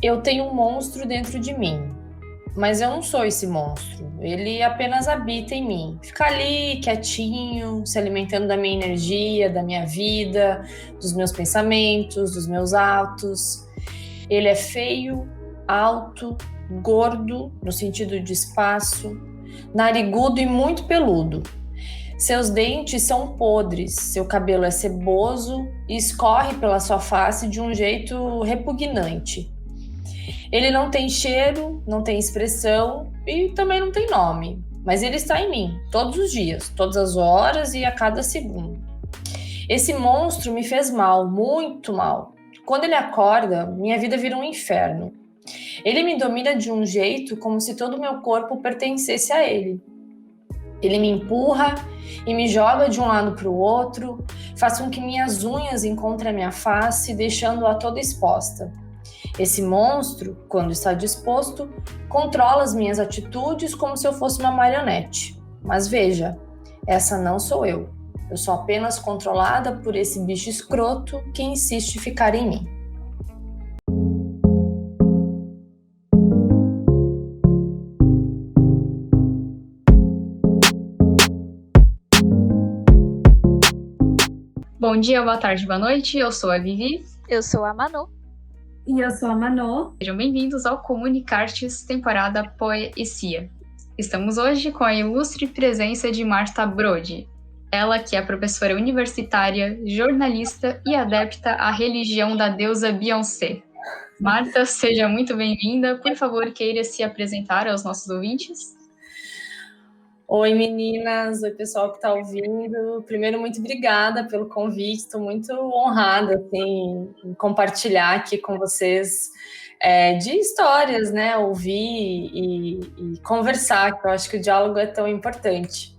Eu tenho um monstro dentro de mim, mas eu não sou esse monstro. Ele apenas habita em mim. Fica ali, quietinho, se alimentando da minha energia, da minha vida, dos meus pensamentos, dos meus atos. Ele é feio, alto, gordo, no sentido de espaço, narigudo e muito peludo. Seus dentes são podres, seu cabelo é ceboso e escorre pela sua face de um jeito repugnante. Ele não tem cheiro, não tem expressão e também não tem nome, mas ele está em mim, todos os dias, todas as horas e a cada segundo. Esse monstro me fez mal, muito mal. Quando ele acorda, minha vida vira um inferno. Ele me domina de um jeito como se todo o meu corpo pertencesse a ele. Ele me empurra e me joga de um lado para o outro, faz com que minhas unhas encontrem a minha face, deixando-a toda exposta. Esse monstro, quando está disposto, controla as minhas atitudes como se eu fosse uma marionete. Mas veja, essa não sou eu. Eu sou apenas controlada por esse bicho escroto que insiste em ficar em mim. Bom dia, boa tarde, boa noite. Eu sou a Vivi. Eu sou a Manu. E eu sou a Manô. Sejam bem-vindos ao Comunicartes, temporada Poesia. Estamos hoje com a ilustre presença de Marta Brode. Ela que é professora universitária, jornalista e adepta à religião da deusa Beyoncé. Marta, seja muito bem-vinda. Por favor, queira se apresentar aos nossos ouvintes. Oi, meninas. Oi, pessoal que está ouvindo. Primeiro, muito obrigada pelo convite. Estou muito honrada assim, em compartilhar aqui com vocês de histórias, né? Ouvir e conversar, que eu acho que o diálogo é tão importante.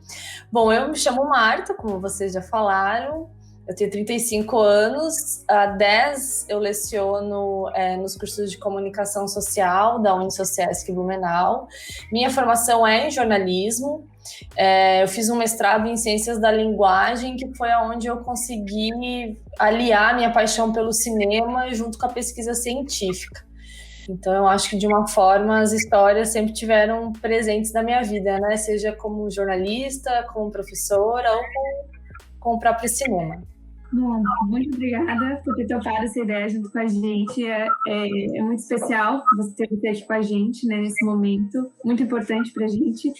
Bom, eu me chamo Marta, como vocês já falaram. Eu tenho 35 anos. Há 10 eu leciono nos cursos de comunicação social da Unisociesc Blumenau. Minha formação é em jornalismo. Eu fiz um mestrado em ciências da linguagem, que foi onde eu consegui aliar minha paixão pelo cinema junto com a pesquisa científica. Então, eu acho que, de uma forma, as histórias sempre tiveram presentes na minha vida, né? Seja como jornalista, como professora ou com o próprio cinema. Bom, muito obrigada por ter topado essa ideia junto com a gente. É muito especial você ter aqui com a gente, né, nesse momento, muito importante para a gente.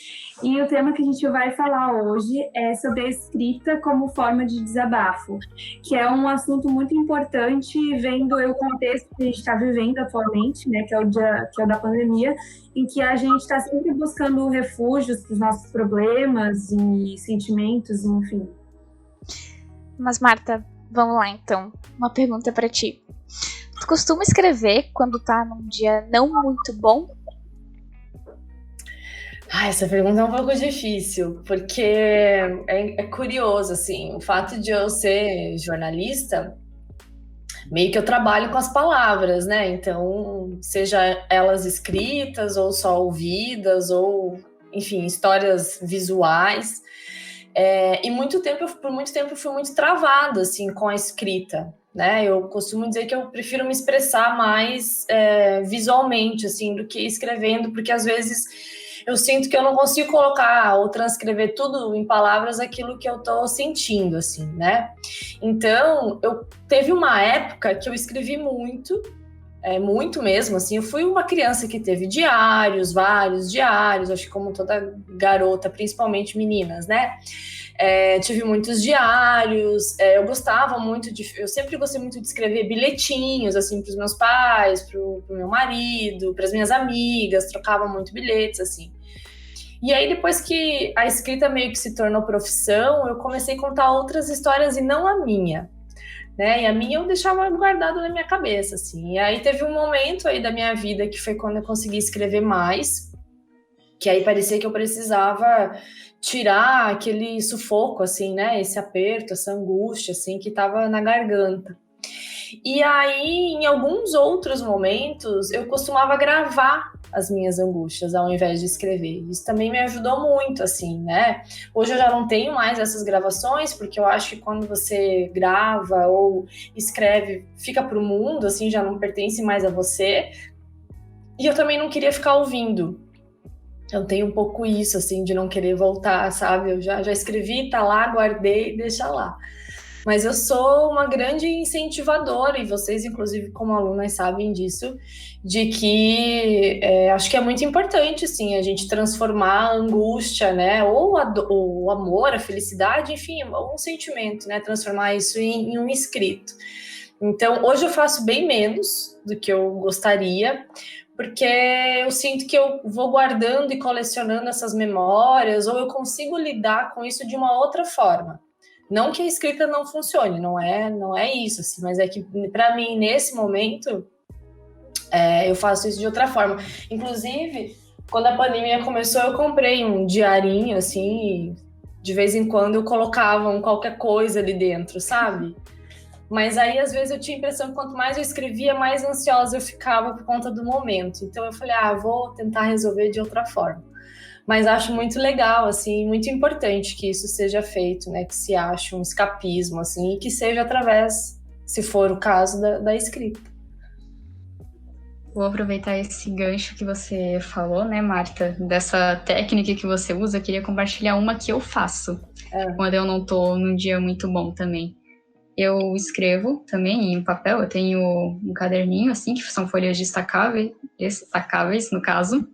E o tema que a gente vai falar hoje é sobre a escrita como forma de desabafo, que é um assunto muito importante, vendo o contexto que a gente está vivendo atualmente, né, que é o da pandemia, em que a gente está sempre buscando refúgios para os nossos problemas e sentimentos, enfim. Mas, Marta, vamos lá então. Uma pergunta pra ti. Tu costuma escrever quando tá num dia não muito bom? Essa pergunta é um pouco difícil, porque é curioso, assim, o fato de eu ser jornalista, meio que eu trabalho com as palavras, né? Então, seja elas escritas ou só ouvidas, ou, enfim, histórias visuais. E por muito tempo eu fui muito travada assim, com a escrita, né? Eu costumo dizer que eu prefiro me expressar mais visualmente assim, do que escrevendo, porque às vezes eu sinto que eu não consigo colocar ou transcrever tudo em palavras aquilo que eu estou sentindo, assim, né? Então, teve uma época que eu escrevi muito mesmo, assim. Eu fui uma criança que teve diários, vários diários, acho que como toda garota, principalmente meninas, né? Tive muitos diários, eu sempre gostei muito de escrever bilhetinhos, assim, para os meus pais, para o meu marido, para as minhas amigas, trocava muito bilhetes, assim. E aí, depois que a escrita meio que se tornou profissão, eu comecei a contar outras histórias e não a minha. Né? E a minha eu deixava guardado na minha cabeça, assim. E aí teve um momento aí da minha vida que foi quando eu consegui escrever mais, que aí parecia que eu precisava tirar aquele sufoco, assim, né? Esse aperto, essa angústia, assim, que tava na garganta. E aí, em alguns outros momentos, eu costumava gravar as minhas angústias ao invés de escrever. Isso também me ajudou muito, assim, né? Hoje eu já não tenho mais essas gravações, porque eu acho que quando você grava ou escreve, fica pro mundo, assim, já não pertence mais a você. E eu também não queria ficar ouvindo. Eu tenho um pouco isso, assim, de não querer voltar, sabe? Eu já escrevi, tá lá, guardei, deixa lá. Mas eu sou uma grande incentivadora, e vocês, inclusive, como alunas, sabem disso, de que acho que é muito importante, assim, a gente transformar a angústia, né, ou o amor, a felicidade, enfim, um sentimento, né, transformar isso em um escrito. Então, hoje eu faço bem menos do que eu gostaria, porque eu sinto que eu vou guardando e colecionando essas memórias, ou eu consigo lidar com isso de uma outra forma. Não que a escrita não funcione, não é isso, assim, mas é que, para mim, nesse momento, eu faço isso de outra forma. Inclusive, quando a pandemia começou, eu comprei um diarinho, assim, e de vez em quando eu colocava qualquer coisa ali dentro, sabe? Mas aí, às vezes, eu tinha a impressão que quanto mais eu escrevia, mais ansiosa eu ficava por conta do momento. Então, eu falei, vou tentar resolver de outra forma. Mas acho muito legal, assim, muito importante que isso seja feito, né? Que se ache um escapismo, assim, e que seja através, se for o caso, da escrita. Vou aproveitar esse gancho que você falou, né, Marta? Dessa técnica que você usa, eu queria compartilhar uma que eu faço. Quando eu não tô num dia muito bom também. Eu escrevo também em papel, eu tenho um caderninho, assim, que são folhas destacáveis, no caso.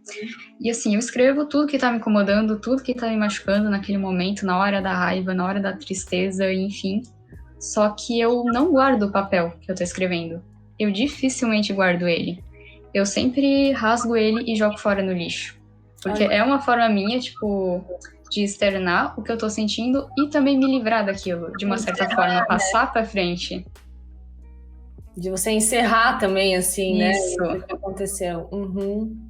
E, assim, eu escrevo tudo que tá me incomodando, tudo que tá me machucando naquele momento, na hora da raiva, na hora da tristeza, enfim. Só que eu não guardo o papel que eu tô escrevendo. Eu dificilmente guardo ele. Eu sempre rasgo ele e jogo fora no lixo. Porque é uma forma minha, tipo, de externar o que eu tô sentindo e também me livrar daquilo, de uma certa forma, passar pra frente. De você encerrar também, assim, Isso. Né? O que aconteceu. Uhum.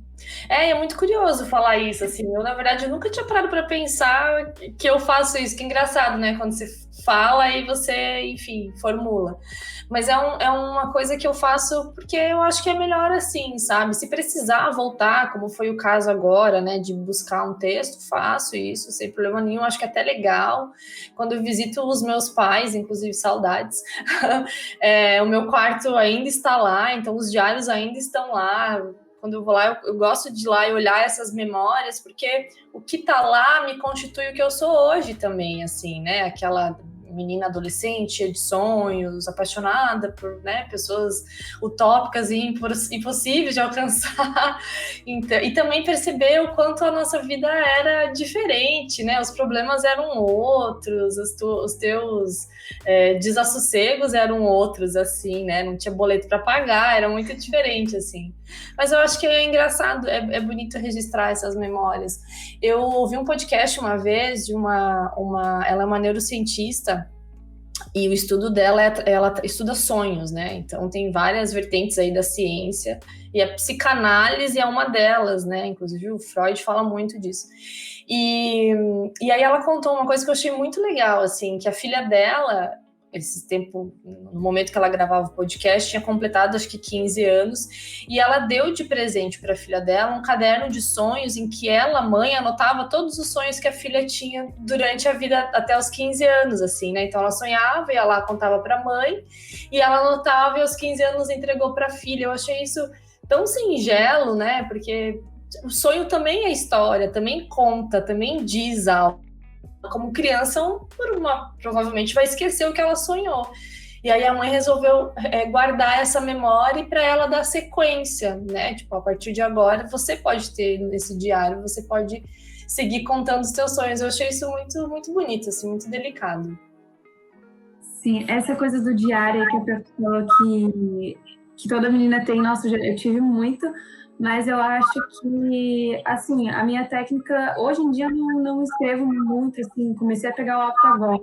É muito curioso falar isso, assim. Eu, na verdade, eu nunca tinha parado para pensar que eu faço isso. Que engraçado, né? Quando você fala e você, enfim, formula. Mas é uma coisa que eu faço porque eu acho que é melhor assim, sabe? Se precisar voltar, como foi o caso agora, né? De buscar um texto, faço isso sem problema nenhum. Acho que é até legal. Quando eu visito os meus pais, inclusive saudades, o meu quarto ainda está lá, então os diários ainda estão lá. Quando eu vou lá, eu gosto de ir lá e olhar essas memórias, porque o que tá lá me constitui o que eu sou hoje também, assim, né? Aquela menina adolescente, cheia de sonhos, apaixonada por, né, pessoas utópicas e impossíveis de alcançar. Então, e também perceber o quanto a nossa vida era diferente, né? Os problemas eram outros, os teus desassossegos eram outros, assim, né? Não tinha boleto para pagar, era muito diferente, assim. Mas eu acho que é engraçado, é bonito registrar essas memórias. Eu ouvi um podcast uma vez de ela é uma neurocientista, e o estudo dela, ela estuda sonhos, né? Então tem várias vertentes aí da ciência, e a psicanálise é uma delas, né? Inclusive o Freud fala muito disso. E aí ela contou uma coisa que eu achei muito legal, assim, que a filha dela, esse tempo, no momento que ela gravava o podcast, tinha completado acho que 15 anos, e ela deu de presente para a filha dela um caderno de sonhos em que ela, mãe, anotava todos os sonhos que a filha tinha durante a vida até os 15 anos, assim, né? Então ela sonhava, ia lá, contava para a mãe, e ela anotava e aos 15 anos entregou para a filha. Eu achei isso tão singelo, né? Porque o sonho também é história, também conta, também diz algo. Como criança, provavelmente vai esquecer o que ela sonhou. E aí a mãe resolveu guardar essa memória para ela dar sequência, né? Tipo, a partir de agora, você pode ter nesse diário, você pode seguir contando os seus sonhos. Eu achei isso muito, muito bonito, assim, muito delicado. Sim, essa coisa do diário que a Pepe falou que toda menina tem, nossa, eu tive muito. Mas eu acho que, assim, a minha técnica, hoje em dia eu não escrevo muito, assim, comecei a pegar o hábito agora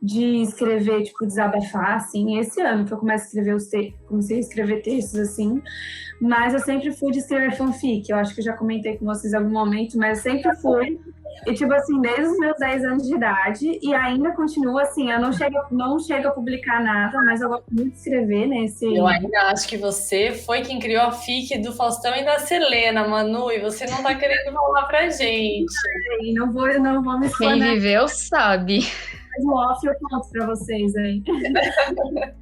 de escrever, tipo, desabafar, assim, esse ano que eu comecei a escrever textos, assim, mas eu sempre fui de escrever fanfic, eu acho que eu já comentei com vocês em algum momento, mas eu sempre fui, e tipo assim, desde os meus 10 anos de idade, e ainda continuo assim, eu não chego a publicar nada, mas eu gosto muito de escrever, né, Eu ainda acho que você foi quem criou a fic do Faustão e da Selena, Manu, e você não tá querendo falar pra gente. Não vou me Quem viveu sabe. Mas o off eu conto pra vocês aí.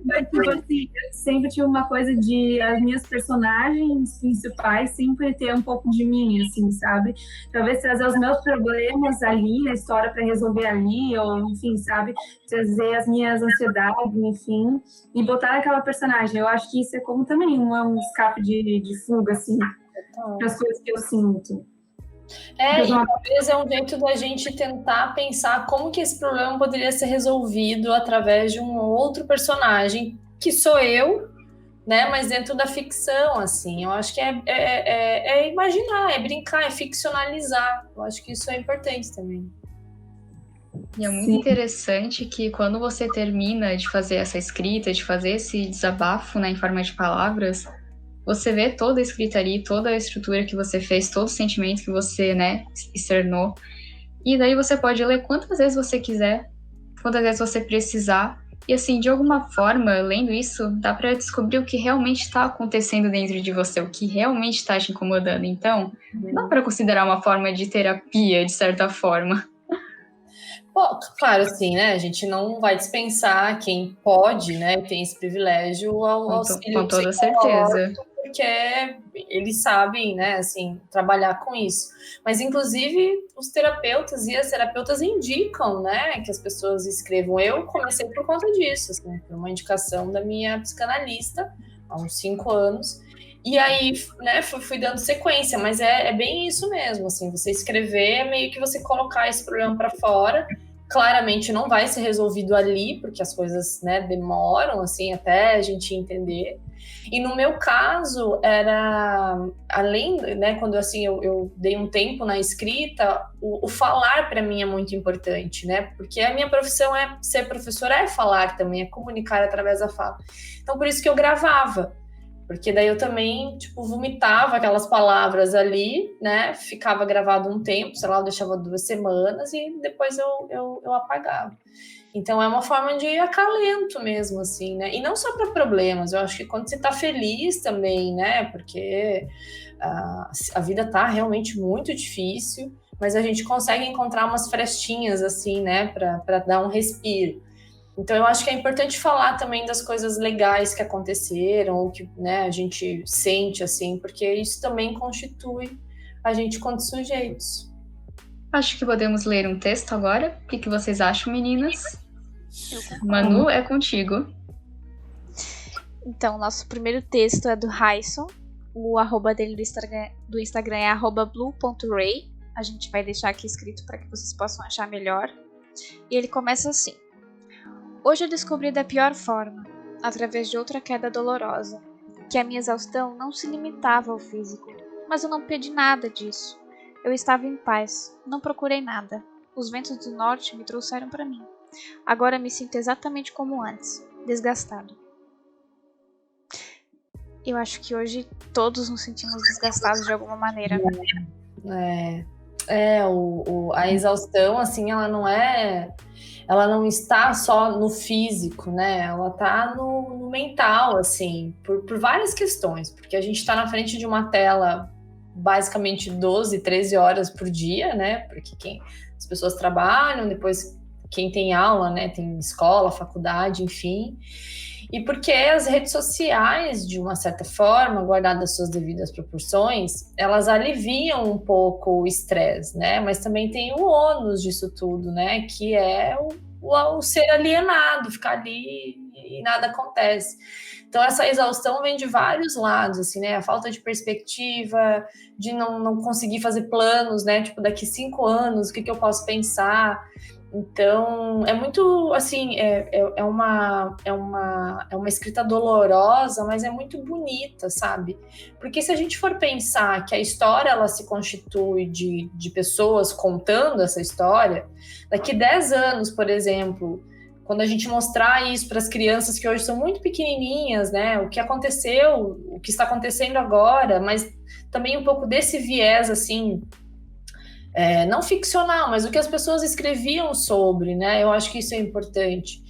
Mas, tipo assim, eu sempre tive uma coisa de as minhas personagens principais sempre ter um pouco de mim, assim, sabe? Talvez trazer os meus problemas ali na história pra resolver ali, ou enfim, sabe? Trazer as minhas ansiedades, enfim, e botar aquela personagem. Eu acho que isso é como também um escape de fuga, assim, para as coisas que eu sinto. E talvez é um jeito da gente tentar pensar como que esse problema poderia ser resolvido através de um outro personagem, que sou eu, né? Mas dentro da ficção, assim. Eu acho que é imaginar, é brincar, é ficcionalizar. Eu acho que isso é importante também. E é muito interessante que quando você termina de fazer essa escrita, de fazer esse desabafo, né, em forma de palavras, você vê toda a escrita ali, toda a estrutura que você fez, todo o sentimento que você, né, externou. E daí você pode ler quantas vezes você quiser, quantas vezes você precisar. E assim, de alguma forma, lendo isso, dá pra descobrir o que realmente está acontecendo dentro de você, o que realmente está te incomodando. Então, dá pra considerar uma forma de terapia, de certa forma. Bom, claro, assim, né? A gente não vai dispensar quem pode, né? Tem esse privilégio ao auxílio com toda certeza. Porque eles sabem, né? Assim, trabalhar com isso. Mas, inclusive, os terapeutas e as terapeutas indicam, né? Que as pessoas escrevam. Eu comecei por conta disso, assim, por uma indicação da minha psicanalista há uns 5 anos. E aí, né, fui dando sequência, mas é bem isso mesmo, assim, você escrever é meio que você colocar esse problema para fora. Claramente não vai ser resolvido ali, porque as coisas, né, demoram, assim, até a gente entender. E no meu caso, era, além, né, quando assim, eu dei um tempo na escrita, o falar para mim é muito importante, né, porque a minha profissão é ser professora, é falar também, é comunicar através da fala. Então, por isso que eu gravava. Porque daí eu também, tipo, vomitava aquelas palavras ali, né? Ficava gravado um tempo, sei lá, eu deixava 2 semanas e depois eu apagava. Então é uma forma de acalento mesmo, assim, né? E não só para problemas, eu acho que quando você tá feliz também, né? Porque a vida tá realmente muito difícil, mas a gente consegue encontrar umas frestinhas, assim, né? Para dar um respiro. Então, eu acho que é importante falar também das coisas legais que aconteceram, ou que, né, a gente sente, assim, porque isso também constitui a gente quanto sujeitos. Acho que podemos ler um texto agora. O que vocês acham, meninas? Manu, é contigo. Então, nosso primeiro texto é do Raison. O arroba dele do Instagram é @blue.ray. A gente vai deixar aqui escrito para que vocês possam achar melhor. E ele começa assim. Hoje eu descobri da pior forma, através de outra queda dolorosa, que a minha exaustão não se limitava ao físico, mas eu não pedi nada disso. Eu estava em paz, não procurei nada. Os ventos do norte me trouxeram para mim. Agora me sinto exatamente como antes, desgastado. Eu acho que hoje todos nos sentimos desgastados de alguma maneira. A exaustão, assim, ela não está só no físico, né? Ela está no mental, assim, por várias questões, porque a gente está na frente de uma tela basicamente 12, 13 horas por dia, né? Porque as pessoas trabalham, depois quem tem aula, né? Tem escola, faculdade, enfim. E porque as redes sociais, de uma certa forma, guardadas suas devidas proporções, elas aliviam um pouco o estresse, né? Mas também tem o ônus disso tudo, né? Que é o ser alienado, ficar ali e nada acontece. Então, essa exaustão vem de vários lados, assim, né? A falta de perspectiva, de não conseguir fazer planos, né? Tipo, daqui 5 anos, o que eu posso pensar? Então, é muito, assim, é uma escrita dolorosa, mas é muito bonita, sabe? Porque se a gente for pensar que a história, ela se constitui de pessoas contando essa história, daqui 10 anos, por exemplo, quando a gente mostrar isso para as crianças que hoje são muito pequenininhas, né? O que aconteceu, o que está acontecendo agora, mas também um pouco desse viés, assim, não ficcional, mas o que as pessoas escreviam sobre, né? Eu acho que isso é importante.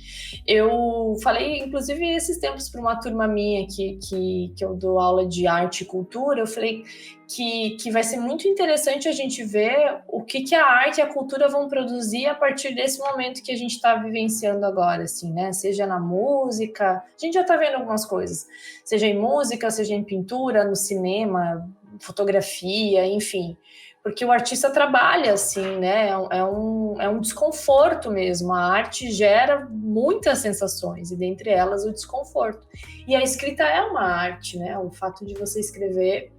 Eu falei, inclusive, esses tempos para uma turma minha que eu dou aula de arte e cultura, eu falei que vai ser muito interessante a gente ver o que a arte e a cultura vão produzir a partir desse momento que a gente está vivenciando agora, assim, né? Seja na música, a gente já está vendo algumas coisas, seja em música, seja em pintura, no cinema, fotografia, enfim, porque o artista trabalha assim, né? É um desconforto mesmo. A arte gera muitas sensações, e dentre elas o desconforto. E a escrita é uma arte, né? O fato de você escrever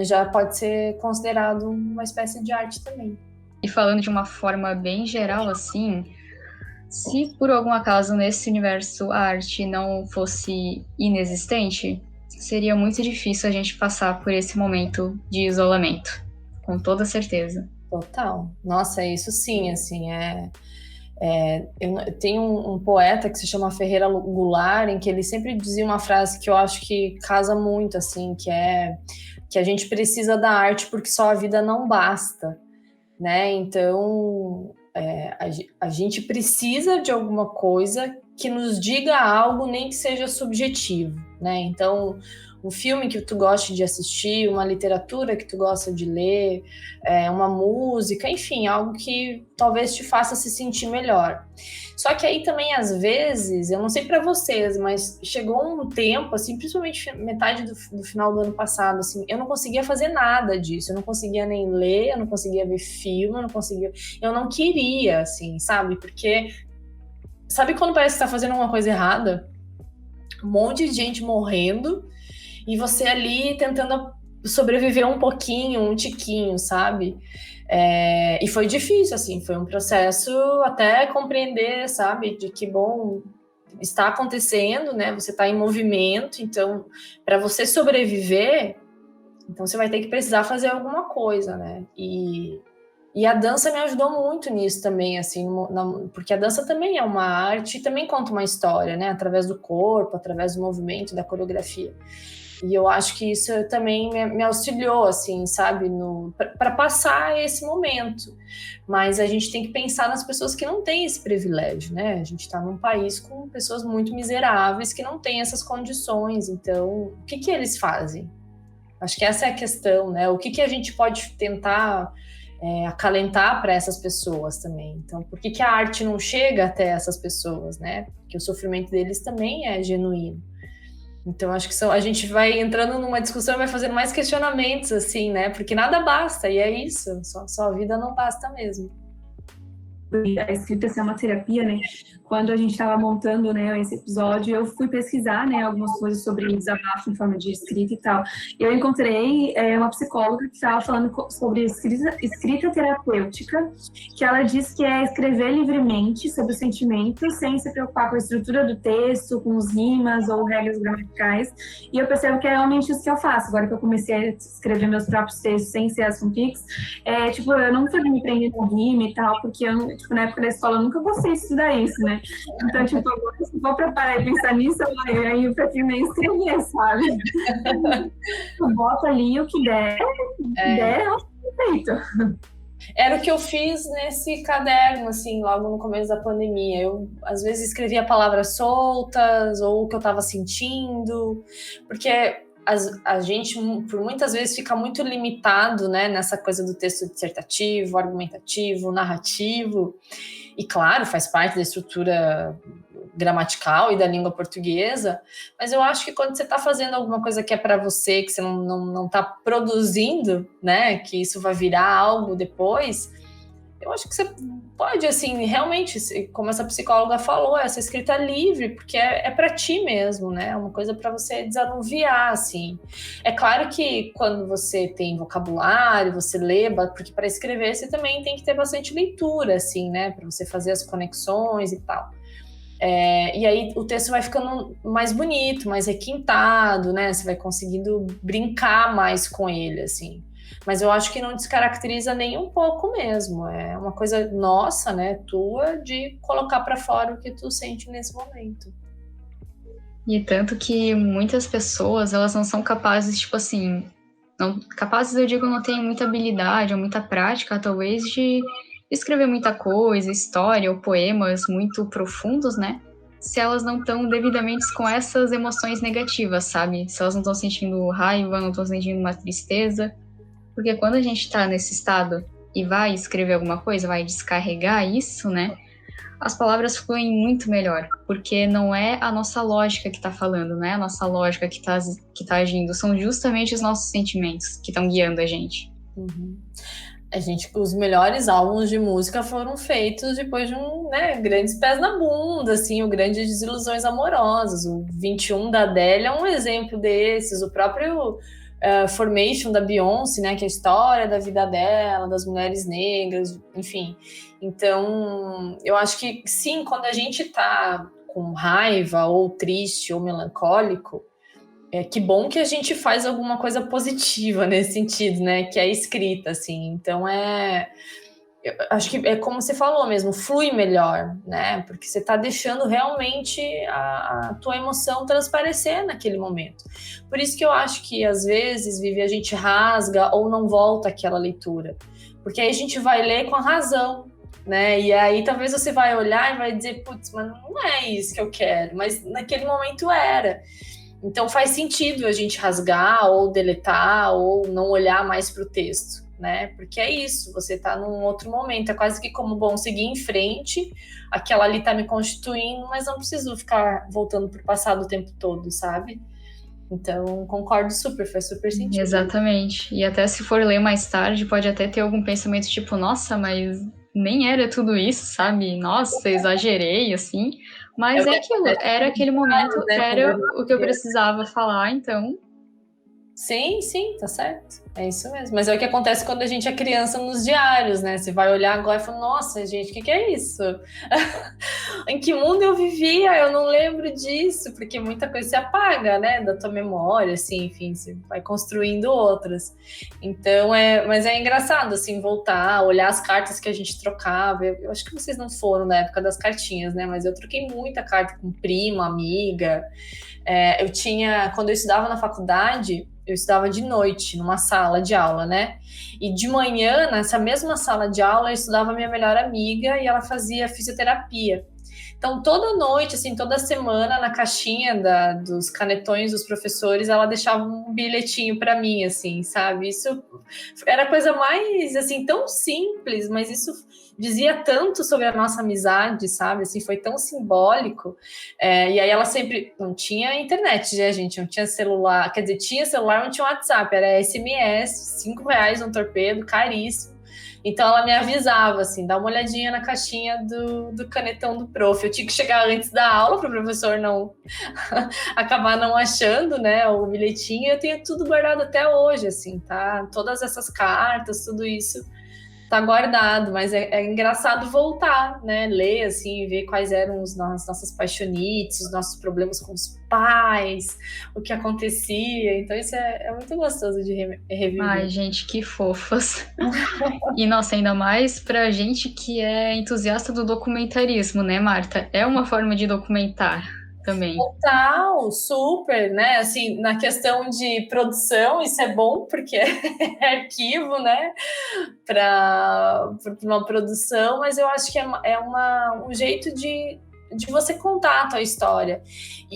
já pode ser considerado uma espécie de arte também. E falando de uma forma bem geral, assim, se por algum acaso nesse universo a arte não fosse inexistente, seria muito difícil a gente passar por esse momento de isolamento, com toda certeza. Total. Nossa, isso sim, assim, eu tenho um poeta que se chama Ferreira Goulart, em que ele sempre dizia uma frase que eu acho que casa muito, assim, que é que a gente precisa da arte porque só a vida não basta, né? Então, a gente precisa de alguma coisa que nos diga algo, nem que seja subjetivo, né? Então, um filme que tu gosta de assistir, uma literatura que tu gosta de ler, uma música, enfim, algo que talvez te faça se sentir melhor. Só que aí também, às vezes, eu não sei para vocês, mas chegou um tempo, assim, principalmente metade do final do ano passado, assim, eu não conseguia fazer nada disso, eu não conseguia nem ler, eu não conseguia ver filme, eu não queria, assim, sabe? Porque, sabe quando parece que tá fazendo alguma coisa errada? Um monte de gente morrendo, e você ali tentando sobreviver um pouquinho, um tiquinho, sabe? E foi difícil, assim, foi um processo até compreender, sabe? De que, bom, está acontecendo, né? Você está em movimento, então, para você sobreviver, então você vai ter que precisar fazer alguma coisa, né? E a dança me ajudou muito nisso também, assim, porque a dança também é uma arte e também conta uma história, né? Através do corpo, através do movimento, da coreografia. E eu acho que isso também me auxiliou, assim, sabe, para passar esse momento. Mas a gente tem que pensar nas pessoas que não têm esse privilégio, né? A gente está num país com pessoas muito miseráveis que não têm essas condições. Então, o que eles fazem? Acho que essa é a questão, né? O que a gente pode tentar acalentar para essas pessoas também? Então, por que a arte não chega até essas pessoas, né? Porque o sofrimento deles também é genuíno. Então, acho que a gente vai entrando numa discussão e vai fazendo mais questionamentos, assim, né? Porque nada basta, e é isso. Só a vida não basta mesmo. A escrita ser uma terapia, né? Quando a gente estava montando, né, esse episódio, eu fui pesquisar, né, algumas coisas sobre desabafo em forma de escrita e tal. Eu encontrei uma psicóloga que estava falando sobre escrita terapêutica, que ela diz que é escrever livremente sobre o sentimento, sem se preocupar com a estrutura do texto, com os rimas ou regras gramaticais. E eu percebo que é realmente isso que eu faço. Agora que eu comecei a escrever meus próprios textos sem ser as fanfics, eu não fui me prender no rima e tal, porque na época da escola eu nunca gostei de estudar isso, né? Então, agora se for preparar e pensar nisso, aí eu prefiro nem escrever, sabe? Eu boto ali o que der, feito. Era o que eu fiz nesse caderno, assim, logo no começo da pandemia. Eu, às vezes, escrevia palavras soltas, ou o que eu estava sentindo, porque a gente, por muitas vezes, fica muito limitado, né, nessa coisa do texto dissertativo, argumentativo, narrativo, e claro, faz parte da estrutura gramatical e da língua portuguesa, mas eu acho que quando você está fazendo alguma coisa que é para você, que você não está produzindo, né, que isso vai virar algo depois, eu acho que você pode, assim, realmente, como essa psicóloga falou, essa escrita livre, porque é para ti mesmo, né? É uma coisa para você desanuviar, assim. É claro que quando você tem vocabulário, você lê, porque para escrever você também tem que ter bastante leitura, assim, né? Para você fazer as conexões e tal. E aí o texto vai ficando mais bonito, mais requintado, né? Você vai conseguindo brincar mais com ele, assim. Mas eu acho que não descaracteriza nem um pouco mesmo. É uma coisa nossa, né, tua, de colocar para fora o que tu sente nesse momento. E tanto que muitas pessoas, elas não são capazes, tipo assim, não, capazes, eu digo, não têm muita habilidade ou muita prática, talvez, de escrever muita coisa, história ou poemas muito profundos, né? Se elas não estão devidamente com essas emoções negativas, sabe? Se elas não estão sentindo raiva, não estão sentindo uma tristeza. Porque quando a gente tá nesse estado e vai escrever alguma coisa, vai descarregar isso, né? As palavras fluem muito melhor, porque não é a nossa lógica que tá falando, não é a nossa lógica que tá agindo, são justamente os nossos sentimentos que estão guiando a gente. Uhum. Os melhores álbuns de música foram feitos depois de grandes pés na bunda, assim, o Grandes Desilusões Amorosas. O 21 da Adele é um exemplo desses, o próprio Formation da Beyoncé, né, que é a história da vida dela, das mulheres negras, enfim. Então, eu acho que sim, quando a gente tá com raiva, ou triste, ou melancólico, que bom que a gente faz alguma coisa positiva nesse sentido, né? Que é a escrita, assim. Então, eu acho que é como você falou mesmo, flui melhor, né? Porque você tá deixando realmente a tua emoção transparecer naquele momento. Por isso que eu acho que, às vezes, Vivi, a gente rasga ou não volta àquela leitura. Porque aí a gente vai ler com a razão, né? E aí talvez você vai olhar e vai dizer, putz, mas não é isso que eu quero. Mas naquele momento era. Então faz sentido a gente rasgar ou deletar ou não olhar mais para o texto, né? Porque é isso, você está num outro momento, é quase que como, bom, seguir em frente, aquela ali está me constituindo, mas não preciso ficar voltando para o passado o tempo todo, sabe? Então, concordo super, faz super sentido. Exatamente, e até se for ler mais tarde, pode até ter algum pensamento tipo, nossa, mas nem era tudo isso, sabe? Nossa, exagerei, assim... Mas é aquilo, era aquele momento, era o que eu precisava falar, então... Sim, tá certo. É isso mesmo. Mas é o que acontece quando a gente é criança nos diários, né? Você vai olhar agora e fala, nossa, gente, o que é isso? Em que mundo eu vivia? Eu não lembro disso, porque muita coisa se apaga, né? Da tua memória, assim, enfim, você vai construindo outras. Então, mas é engraçado, assim, voltar, olhar as cartas que a gente trocava. Eu acho que vocês não foram na época das cartinhas, né? Mas eu troquei muita carta com primo, amiga. Quando eu estudava na faculdade, eu estudava de noite, numa sala de aula, né? E de manhã, nessa mesma sala de aula, eu estudava minha melhor amiga e ela fazia fisioterapia. Então, toda noite, assim, toda semana, na caixinha dos canetões dos professores, ela deixava um bilhetinho para mim, assim, sabe? Isso era a coisa mais, assim, tão simples, mas isso dizia tanto sobre a nossa amizade, sabe? Assim, foi tão simbólico. E aí ela sempre... Não tinha internet, né, gente? Não tinha celular. Quer dizer, tinha celular, não tinha WhatsApp. Era SMS, R$5 um torpedo, caríssimo. Então ela me avisava, assim, dá uma olhadinha na caixinha do canetão do prof. Eu tinha que chegar antes da aula para o professor não acabar não achando, né, o bilhetinho. Eu tenho tudo guardado até hoje, assim, tá? Todas essas cartas, tudo isso tá guardado, mas é engraçado voltar, né, ler, assim, ver quais eram as nossas paixonites, os nossos problemas com os pais, o que acontecia, então isso é muito gostoso de reviver. Ai, gente, que fofas. E, nossa, ainda mais pra gente que é entusiasta do documentarismo, né, Marta? É uma forma de documentar também. Total, super, né? Assim, na questão de produção, isso é bom, porque é arquivo, né? Para uma produção, mas eu acho que é um jeito de você contar a tua história.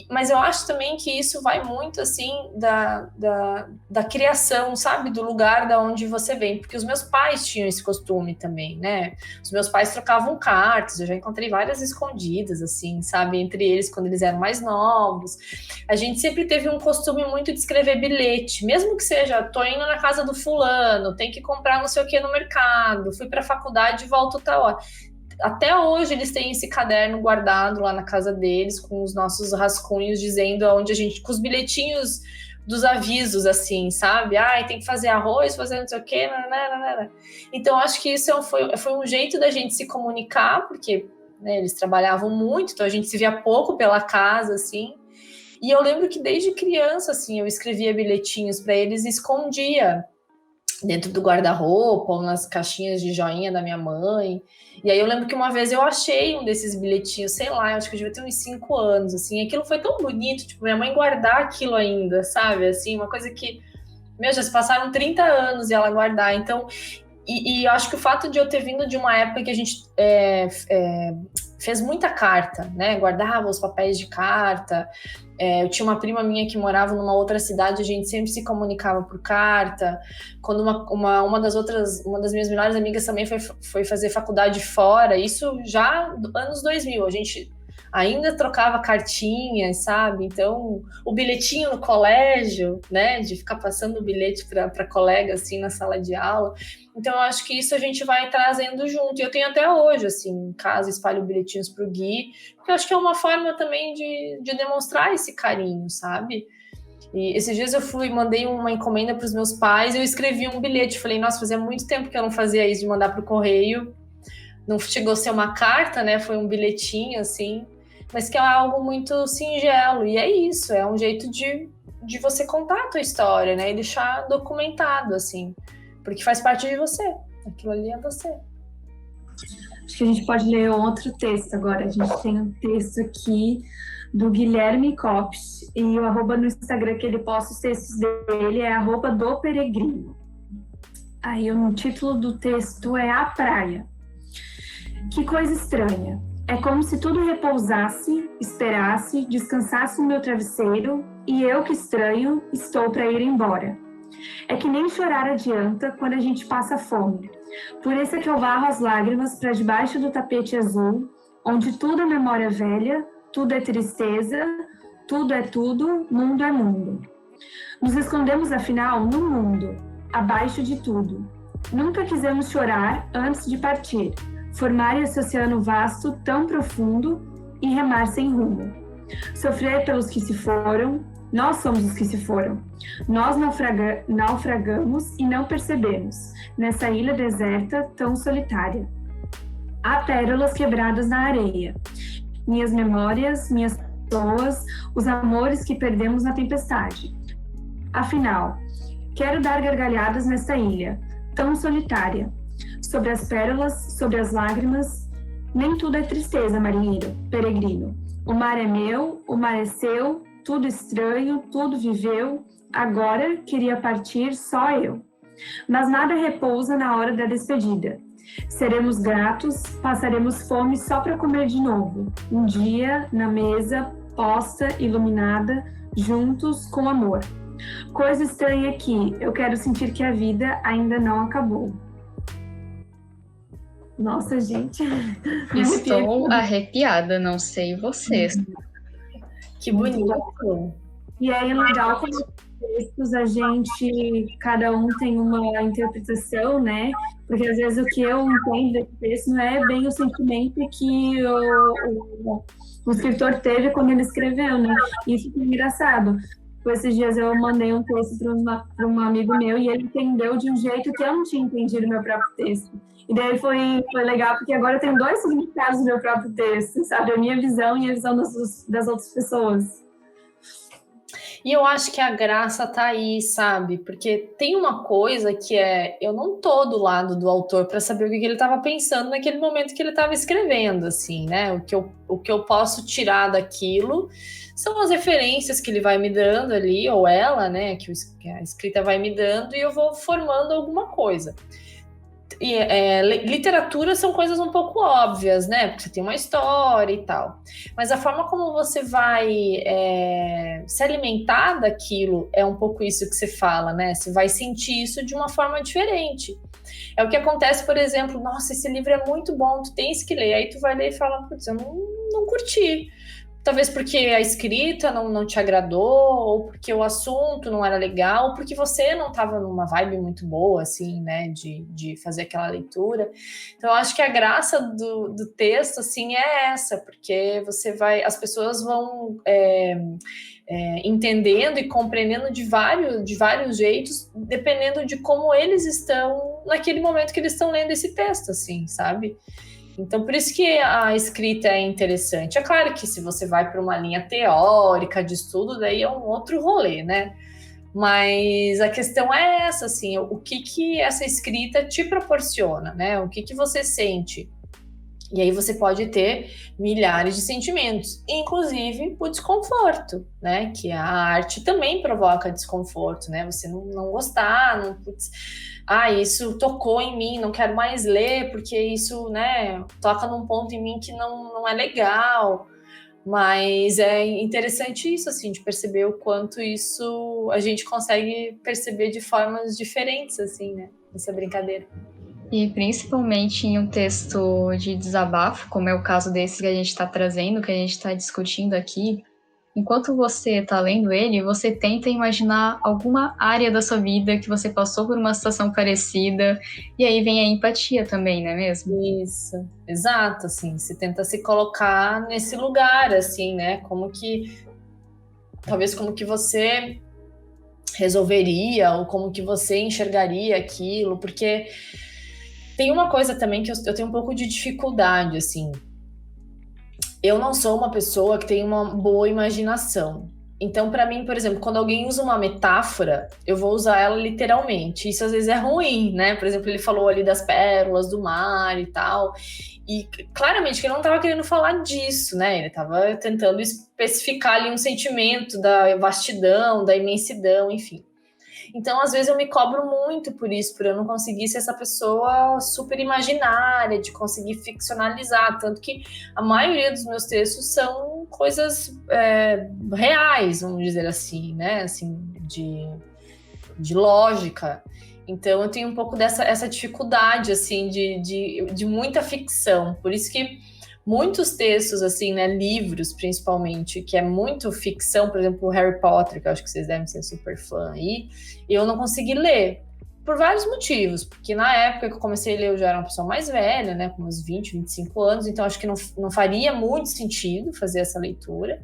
Mas eu acho também que isso vai muito, assim, da criação, sabe? Do lugar da onde você vem. Porque os meus pais tinham esse costume também, né? Os meus pais trocavam cartas, eu já encontrei várias escondidas, assim, sabe? Entre eles, quando eles eram mais novos. A gente sempre teve um costume muito de escrever bilhete, mesmo que seja, tô indo na casa do fulano, tem que comprar não sei o que no mercado, fui pra faculdade e volto tal hora. Até hoje eles têm esse caderno guardado lá na casa deles, com os nossos rascunhos dizendo aonde a gente, com os bilhetinhos dos avisos, assim, sabe? Tem que fazer arroz, fazer não sei o quê, nananana. Então acho que isso foi um jeito da gente se comunicar, porque, né, eles trabalhavam muito, então a gente se via pouco pela casa, assim. E eu lembro que desde criança, assim, eu escrevia bilhetinhos para eles e escondia dentro do guarda-roupa ou nas caixinhas de joinha da minha mãe. E aí eu lembro que uma vez eu achei um desses bilhetinhos, sei lá, eu acho que eu devia ter uns 5 anos, assim, aquilo foi tão bonito, tipo, minha mãe guardar aquilo ainda, sabe, assim, uma coisa que já se passaram 30 anos e ela guardar. Então, e eu acho que o fato de eu ter vindo de uma época que a gente fez muita carta, né? Guardava os papéis de carta. Eu tinha uma prima minha que morava numa outra cidade, a gente sempre se comunicava por carta. Quando uma das minhas melhores amigas também foi fazer faculdade fora, isso já anos 2000, a gente ainda trocava cartinhas, sabe? Então, o bilhetinho no colégio, né? De ficar passando o bilhete para colega, assim, na sala de aula. Então, eu acho que isso a gente vai trazendo junto. E eu tenho até hoje, assim, em casa, espalho bilhetinhos pro Gui, porque eu acho que é uma forma também de demonstrar esse carinho, sabe? E esses dias mandei uma encomenda para os meus pais, eu escrevi um bilhete, falei, nossa, fazia muito tempo que eu não fazia isso, de mandar pro correio. Não chegou a ser uma carta, né? Foi um bilhetinho, assim, mas que é algo muito singelo. E é isso, é um jeito de você contar a tua história, né? E deixar documentado, assim, porque faz parte de você. Aquilo ali é você. Acho que a gente pode ler outro texto agora. A gente tem um texto aqui do Guilherme Copes, e o arroba no Instagram que ele posta os textos dele é @doperegrino. Aí o título do texto é A Praia. Que coisa estranha. É como se tudo repousasse, esperasse, descansasse no meu travesseiro, e eu, que estranho, estou para ir embora. É que nem chorar adianta quando a gente passa fome. Por isso é que eu varro as lágrimas para debaixo do tapete azul, onde tudo é memória velha, tudo é tristeza, tudo é tudo, mundo é mundo. Nos escondemos, afinal, no mundo, abaixo de tudo. Nunca quisemos chorar antes de partir, formar esse oceano vasto tão profundo e remar sem rumo. Sofrer pelos que se foram, nós somos os que se foram. Nós naufragamos e não percebemos, nessa ilha deserta tão solitária. Há pérolas quebradas na areia. Minhas memórias, minhas pessoas, os amores que perdemos na tempestade. Afinal, quero dar gargalhadas nessa ilha, tão solitária. Sobre as pérolas, sobre as lágrimas, nem tudo é tristeza, marinheiro, peregrino. O mar é meu, o mar é seu, tudo estranho, tudo viveu. Agora queria partir só eu. Mas nada repousa na hora da despedida. Seremos gratos, passaremos fome só para comer de novo. Um dia, na mesa, posta, iluminada, juntos com amor. Coisa estranha aqui, eu quero sentir que a vida ainda não acabou. Nossa, gente. Estou arrepiada, não sei vocês. Que bonito. E aí é legal como textos a gente, cada um tem uma interpretação, né? Porque às vezes o que eu entendo desse texto não é bem o sentimento que o escritor teve quando ele escreveu, né? Isso que é engraçado. Esses dias eu mandei um texto para um amigo meu e ele entendeu de um jeito que eu não tinha entendido o meu próprio texto. E daí foi legal, porque agora eu tenho dois significados do meu próprio texto, sabe? A minha visão e a visão das outras pessoas. E eu acho que a graça tá aí, sabe? Porque tem uma coisa que eu não tô do lado do autor para saber o que ele estava pensando naquele momento que ele estava escrevendo, assim, né? O que eu posso tirar daquilo são as referências que ele vai me dando ali, ou ela, né? Que a escrita vai me dando, e eu vou formando alguma coisa. E literatura são coisas um pouco óbvias, né? Porque você tem uma história e tal. Mas a forma como você vai se alimentar daquilo é um pouco isso que você fala, né? Você vai sentir isso de uma forma diferente. É o que acontece, por exemplo, nossa, esse livro é muito bom, tu tens que ler. Aí tu vai ler e fala, putz, eu não curti. Talvez porque a escrita não te agradou, ou porque o assunto não era legal, ou porque você não estava numa vibe muito boa, assim, né, de fazer aquela leitura. Então, eu acho que a graça do texto, assim, é essa, porque as pessoas vão entendendo e compreendendo de vários jeitos, dependendo de como eles estão naquele momento que eles estão lendo esse texto, assim, sabe? Então, por isso que a escrita é interessante. É claro que se você vai para uma linha teórica de estudo, daí é um outro rolê, né? Mas a questão é essa, assim, o que essa escrita te proporciona, né? O que você sente. E aí você pode ter milhares de sentimentos, inclusive o desconforto, né? Que a arte também provoca desconforto, né? Você não gostar, isso tocou em mim, não quero mais ler, porque isso, né, toca num ponto em mim que não é legal. Mas é interessante isso, assim, de perceber o quanto isso a gente consegue perceber de formas diferentes, assim, né? Essa brincadeira. E principalmente em um texto de desabafo, como é o caso desse que a gente está trazendo, que a gente está discutindo aqui, enquanto você está lendo ele, você tenta imaginar alguma área da sua vida que você passou por uma situação parecida, e aí vem a empatia também, não é mesmo? Isso, exato, assim, você tenta se colocar nesse lugar, assim, né? Talvez como que você resolveria, ou como que você enxergaria aquilo, porque tem uma coisa também que eu tenho um pouco de dificuldade, assim. Eu não sou uma pessoa que tem uma boa imaginação. Então, para mim, por exemplo, quando alguém usa uma metáfora, eu vou usar ela literalmente. Isso às vezes é ruim, né? Por exemplo, ele falou ali das pérolas do mar e tal. E claramente que ele não estava querendo falar disso, né? Ele estava tentando especificar ali um sentimento da vastidão, da imensidão, enfim. Então, às vezes, eu me cobro muito por isso, por eu não conseguir ser essa pessoa super imaginária, de conseguir ficcionalizar. Tanto que a maioria dos meus textos são coisas reais, vamos dizer assim, né? Assim, de lógica. Então, eu tenho um pouco essa dificuldade, assim, de muita ficção. Por isso que muitos textos, assim, né, livros principalmente, que é muito ficção, por exemplo, o Harry Potter, que eu acho que vocês devem ser super fã aí, eu não consegui ler, por vários motivos, porque na época que eu comecei a ler eu já era uma pessoa mais velha, né, com uns 20, 25 anos, então acho que não faria muito sentido fazer essa leitura,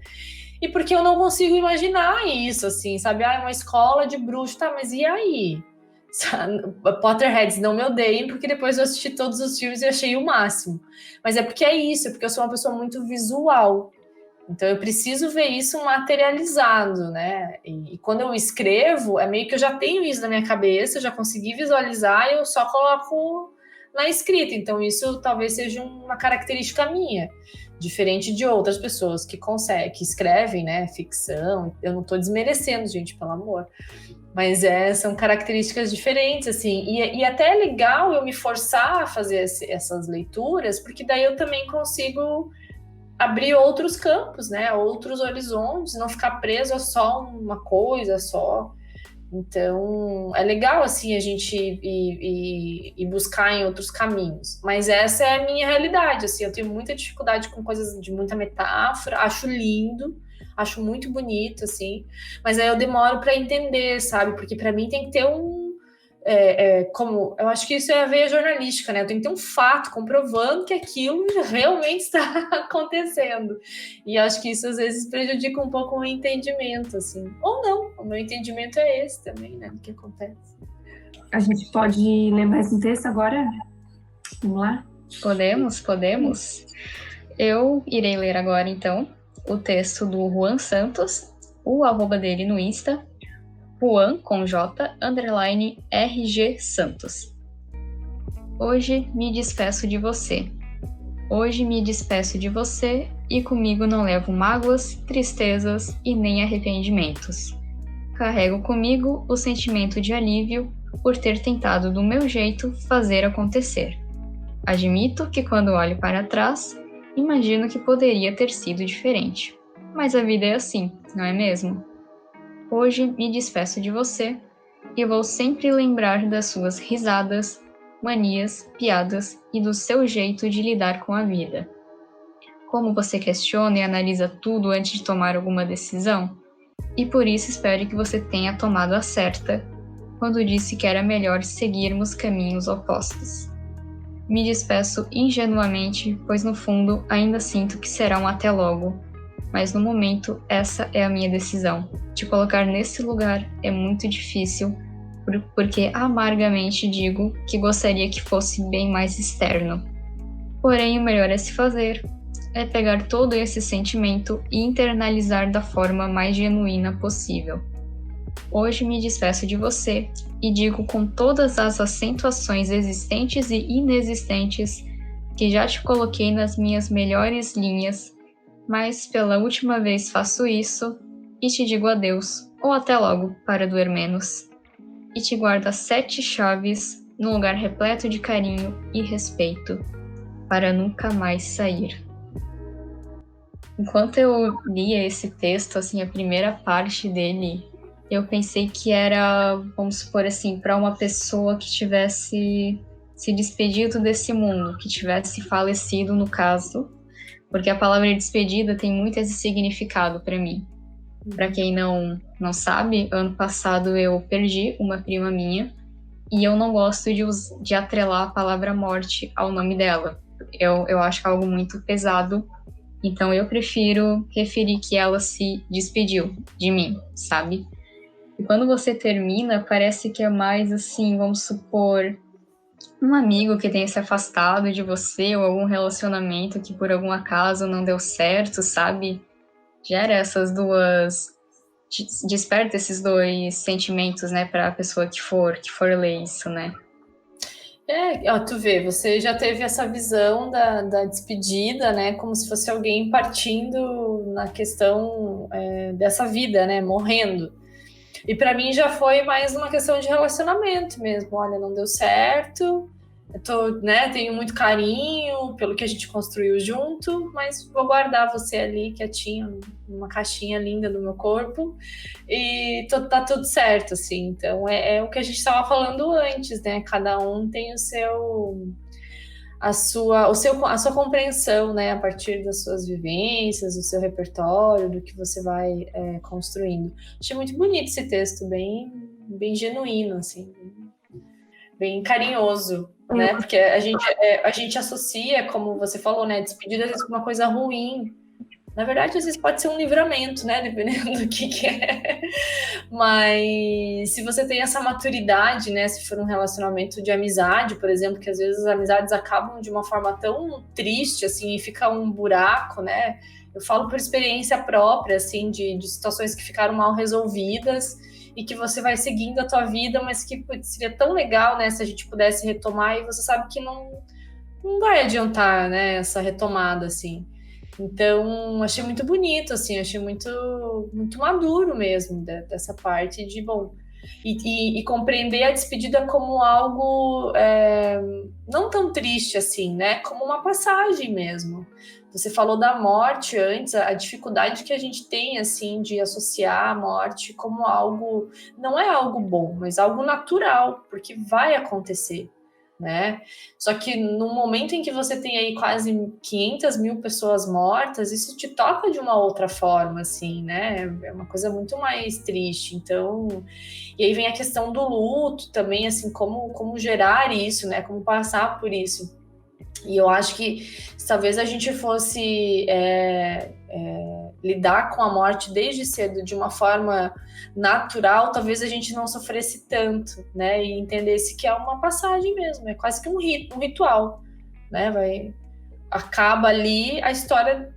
e porque eu não consigo imaginar isso, assim, sabe, uma escola de bruxo, tá, mas e aí? Potterheads, não me odeiem, porque depois eu assisti todos os filmes e achei o máximo. Mas é porque porque eu sou uma pessoa muito visual. Então eu preciso ver isso materializado, né? E quando eu escrevo, é meio que eu já tenho isso na minha cabeça, já consegui visualizar e eu só coloco na escrita. Então isso talvez seja uma característica minha, diferente de outras pessoas que escrevem, né, ficção. Eu não estou desmerecendo, gente, pelo amor. Mas são características diferentes, assim, e até é legal eu me forçar a fazer essas leituras, porque daí eu também consigo abrir outros campos, né, outros horizontes, não ficar preso a só uma coisa só. Então, é legal, assim, a gente ir buscar em outros caminhos. Mas essa é a minha realidade, assim, eu tenho muita dificuldade com coisas de muita metáfora, acho lindo, acho muito bonito, assim, mas aí eu demoro para entender, sabe? Porque para mim tem que ter eu acho que isso é a veia jornalística, né? Eu tenho que ter um fato comprovando que aquilo realmente está acontecendo. E acho que isso às vezes prejudica um pouco o entendimento, assim. Ou não, o meu entendimento é esse também, né? Do que acontece. A gente pode ler mais um texto agora? Vamos lá? Podemos. Eu irei ler agora, então, o texto do Juan Santos, o arroba dele no Insta, Juan, com J, _RG Santos. Hoje me despeço de você. Hoje me despeço de você e comigo não levo mágoas, tristezas e nem arrependimentos. Carrego comigo o sentimento de alívio por ter tentado do meu jeito fazer acontecer. Admito que quando olho para trás, imagino que poderia ter sido diferente. Mas a vida é assim, não é mesmo? Hoje me despeço de você e vou sempre lembrar das suas risadas, manias, piadas e do seu jeito de lidar com a vida. Como você questiona e analisa tudo antes de tomar alguma decisão? E por isso espero que você tenha tomado a certa quando disse que era melhor seguirmos caminhos opostos. Me despeço ingenuamente, pois no fundo ainda sinto que será um até logo. Mas no momento, essa é a minha decisão. Te colocar nesse lugar é muito difícil, porque amargamente digo que gostaria que fosse bem mais externo. Porém, o melhor a se fazer é pegar todo esse sentimento e internalizar da forma mais genuína possível. Hoje me despeço de você e digo com todas as acentuações existentes e inexistentes que já te coloquei nas minhas melhores linhas, mas pela última vez faço isso e te digo adeus, ou até logo, para doer menos. E te guardo as 7 chaves num lugar repleto de carinho e respeito, para nunca mais sair. Enquanto eu lia esse texto, assim, a primeira parte dele, eu pensei que era, vamos supor assim, para uma pessoa que tivesse se despedido desse mundo, que tivesse falecido no caso, porque a palavra despedida tem muito esse significado para mim. Para quem não sabe, ano passado eu perdi uma prima minha e eu não gosto de atrelar a palavra morte ao nome dela. Eu acho algo muito pesado, então eu prefiro referir que ela se despediu de mim, sabe? E quando você termina, parece que é mais assim, vamos supor, um amigo que tenha se afastado de você ou algum relacionamento que por algum acaso não deu certo, sabe? Gera essas duas... desperta esses dois sentimentos, né, para a pessoa que for ler isso, né? Ó, tu vê, você já teve essa visão da despedida, né, como se fosse alguém partindo na questão dessa vida, né, morrendo. E para mim já foi mais uma questão de relacionamento mesmo. Olha, não deu certo, tenho muito carinho pelo que a gente construiu junto, mas vou guardar você ali quietinho, numa caixinha linda no meu corpo, e tá tudo certo, assim. Então é o que a gente estava falando antes, né? Cada um tem a sua compreensão, né, a partir das suas vivências, do seu repertório, do que você vai construindo. Achei muito bonito esse texto, bem, bem genuíno, assim, bem carinhoso, né? Porque a gente associa, como você falou, né, despedida às vezes com uma coisa ruim. Na verdade, às vezes pode ser um livramento, né? Dependendo do que é. Mas se você tem essa maturidade, né? Se for um relacionamento de amizade, por exemplo, que às vezes as amizades acabam de uma forma tão triste, assim, e fica um buraco, né? Eu falo por experiência própria, assim, de situações que ficaram mal resolvidas e que você vai seguindo a tua vida, mas que seria tão legal, né? Se a gente pudesse retomar, e você sabe que não vai adiantar, né? Essa retomada, assim. Então, achei muito bonito, assim, achei muito, muito maduro mesmo dessa parte de, bom, e compreender a despedida como algo não tão triste assim, né? Como uma passagem mesmo. Você falou da morte antes, a dificuldade que a gente tem, assim, de associar a morte como algo, não é algo bom, mas algo natural, porque vai acontecer, né? Só que no momento em que você tem aí quase 500 mil pessoas mortas, isso te toca de uma outra forma, assim, né? É uma coisa muito mais triste. Então, e aí vem a questão do luto também, assim, como gerar isso, né? Como passar por isso. E eu acho que se talvez a gente fosse lidar com a morte desde cedo de uma forma natural, talvez a gente não sofresse tanto, né? E entendesse que é uma passagem mesmo, é quase que um ritual, né? Acaba ali a história,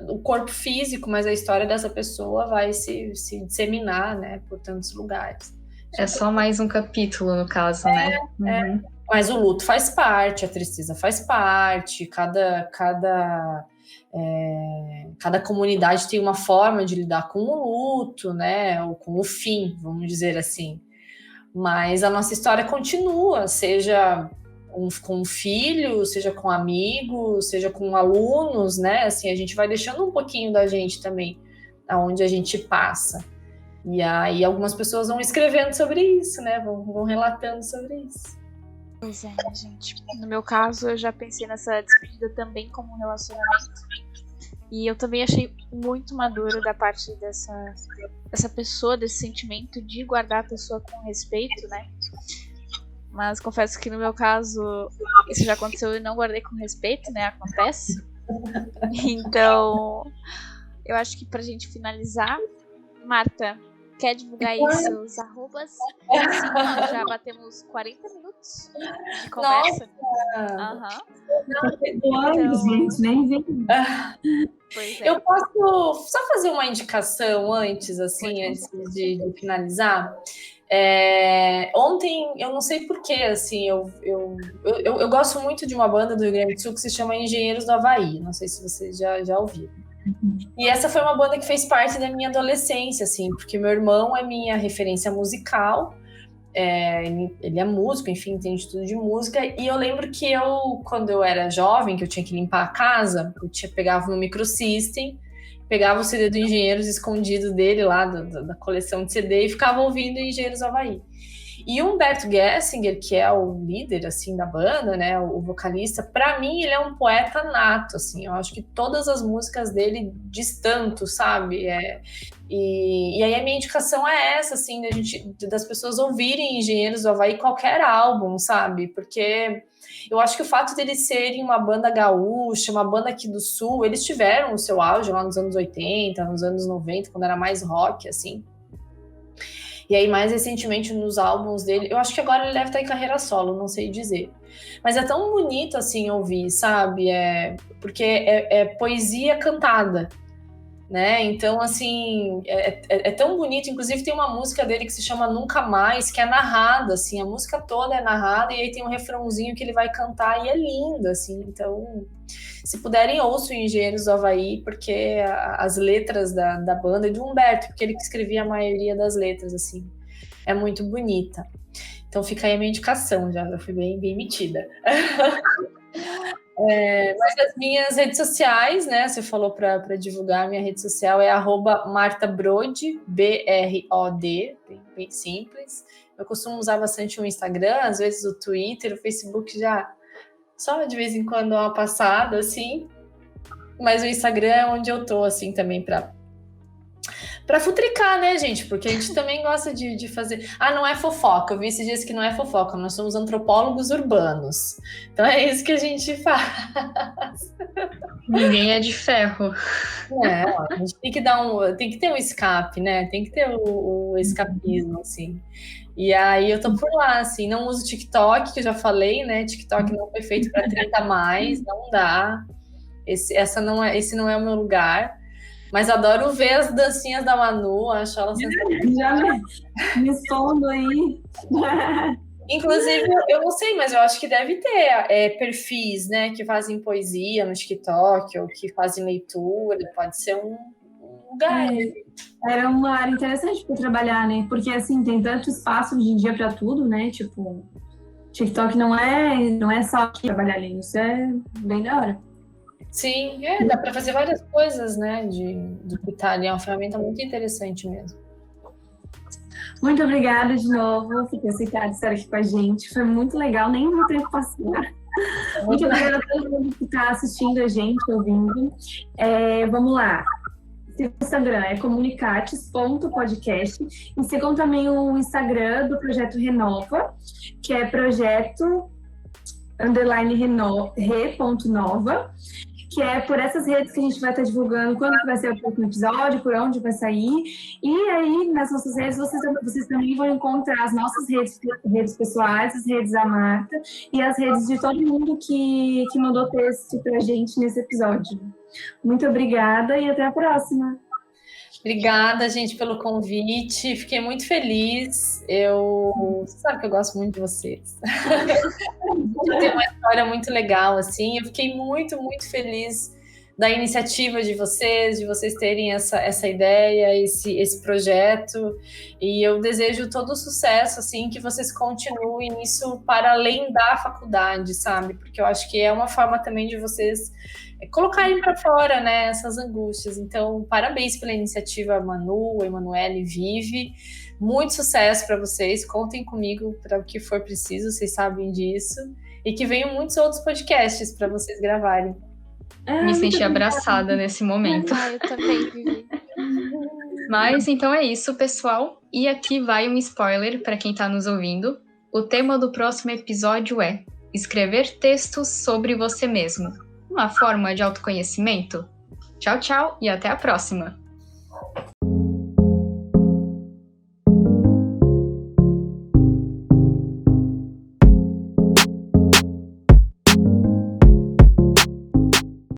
o corpo físico, mas a história dessa pessoa vai se disseminar, né? Por tantos lugares. É só mais um capítulo, no caso, né? Uhum. Mas o luto faz parte, a tristeza faz parte, cada comunidade tem uma forma de lidar com o luto, né? Ou com o fim, vamos dizer assim. Mas a nossa história continua, seja com um filho, seja com amigos, seja com alunos, né? Assim, a gente vai deixando um pouquinho da gente também, aonde a gente passa. E aí algumas pessoas vão escrevendo sobre isso, né? Vão relatando sobre isso. Pois é, gente. No meu caso, eu já pensei nessa despedida também como um relacionamento. E eu também achei muito maduro da parte dessa pessoa, desse sentimento de guardar a pessoa com respeito, né? Mas confesso que no meu caso, isso já aconteceu e não guardei com respeito, né? Acontece. Então, eu acho que pra gente finalizar, Marta, Quer divulgar aí seus arrobas? Sim, nós já batemos 40 minutos de conversa. Nossa! Então, gente, nem vem. Pois é. Eu posso só fazer uma indicação antes, assim, antes de finalizar? Ontem, eu não sei porquê, assim, eu gosto muito de uma banda do Rio Grande do Sul que se chama Engenheiros do Havaí. Não sei se vocês já ouviram. E essa foi uma banda que fez parte da minha adolescência, assim, porque meu irmão é minha referência musical. Ele é músico, enfim, entende tudo de música. E eu lembro que quando eu era jovem, que eu tinha que limpar a casa, pegava no Microsystem, pegava o CD do Engenheiros escondido dele lá, da coleção de CD, e ficava ouvindo Engenheiros do Havaí. E o Humberto Gessinger, que é o líder, assim, da banda, né, o vocalista, para mim ele é um poeta nato, assim, eu acho que todas as músicas dele diz tanto, sabe? E aí a minha indicação é essa, assim, das pessoas ouvirem Engenheiros do Havaí qualquer álbum, sabe? Porque eu acho que o fato deles serem uma banda gaúcha, uma banda aqui do Sul, eles tiveram o seu auge lá nos anos 80, nos anos 90, quando era mais rock, assim. E aí, mais recentemente, nos álbuns dele, eu acho que agora ele deve estar em carreira solo, não sei dizer. Mas é tão bonito, assim, ouvir, sabe? Porque é poesia cantada, né? Então, assim, é tão bonito. Inclusive, tem uma música dele que se chama Nunca Mais, que é narrada, assim, a música toda é narrada, e aí tem um refrãozinho que ele vai cantar, e é lindo, assim. Então, se puderem, ouçam Engenheiros do Havaí, porque as letras da banda, e do Humberto, porque ele que escrevia a maioria das letras, assim, é muito bonita. Então fica aí a minha indicação, já fui bem metida. Mas as minhas redes sociais, né, você falou para divulgar, minha rede social é @martabrod, BROD, bem simples. Eu costumo usar bastante o Instagram, às vezes o Twitter, o Facebook já... Só de vez em quando uma passada, assim. Mas o Instagram é onde eu tô, assim, também pra futricar, né, gente? Porque a gente também gosta de fazer... não é fofoca. Eu vi esses dias que não é fofoca. Nós somos antropólogos urbanos. Então é isso que a gente faz. Ninguém é de ferro. A gente tem que tem que ter um escape, né? Tem que ter o escapismo, assim. E aí eu tô por lá, assim, não uso TikTok, que eu já falei, né? TikTok não foi feito para 30 mais, não dá. Esse não é o meu lugar. Mas adoro ver as dancinhas da Manu, acho elas sensacionais. Já me escondo aí. Inclusive, eu não sei, mas eu acho que deve ter perfis, né, que fazem poesia no TikTok, ou que fazem leitura, pode ser um lugar. Era uma área interessante para trabalhar, né? Porque, assim, tem tanto espaço hoje em dia para tudo, né? Tipo, TikTok não é só trabalhar ali, isso é bem da hora. Sim, dá para fazer várias coisas, né? Do que tá ali, é uma ferramenta muito interessante mesmo. Muito obrigada de novo por ter aceitado estar aqui com a gente. Foi muito legal, nem vou ter que passar. Muito obrigada a todo mundo que está assistindo a gente, ouvindo. Vamos lá. O Instagram é comunicates.podcast. E sigam também o Instagram do Projeto Renova, que é projeto_re.nova, que é por essas redes que a gente vai estar divulgando quando vai ser o próximo episódio, por onde vai sair. E aí, nas nossas redes, vocês também vão encontrar as nossas redes pessoais, as redes da Marta e as redes de todo mundo que mandou texto pra gente nesse episódio. Muito obrigada e até a próxima. Obrigada, gente, pelo convite. Fiquei muito feliz. Você sabe que eu gosto muito de vocês. Tem uma história muito legal, assim. Eu fiquei muito, muito feliz da iniciativa de vocês terem essa ideia, esse projeto. E eu desejo todo o sucesso, assim, que vocês continuem isso para além da faculdade, sabe? Porque eu acho que é uma forma também de vocês colocarem para fora, né, essas angústias. Então, parabéns pela iniciativa, Manu, Emanuele, Vivi. Muito sucesso para vocês. Contem comigo para o que for preciso, vocês sabem disso. E que venham muitos outros podcasts para vocês gravarem. Me senti abraçada nesse momento. Eu também, Vivi. Mas então é isso, pessoal. E aqui vai um spoiler para quem está nos ouvindo. O tema do próximo episódio é escrever textos sobre você mesmo. Uma forma de autoconhecimento? Tchau, tchau e até a próxima!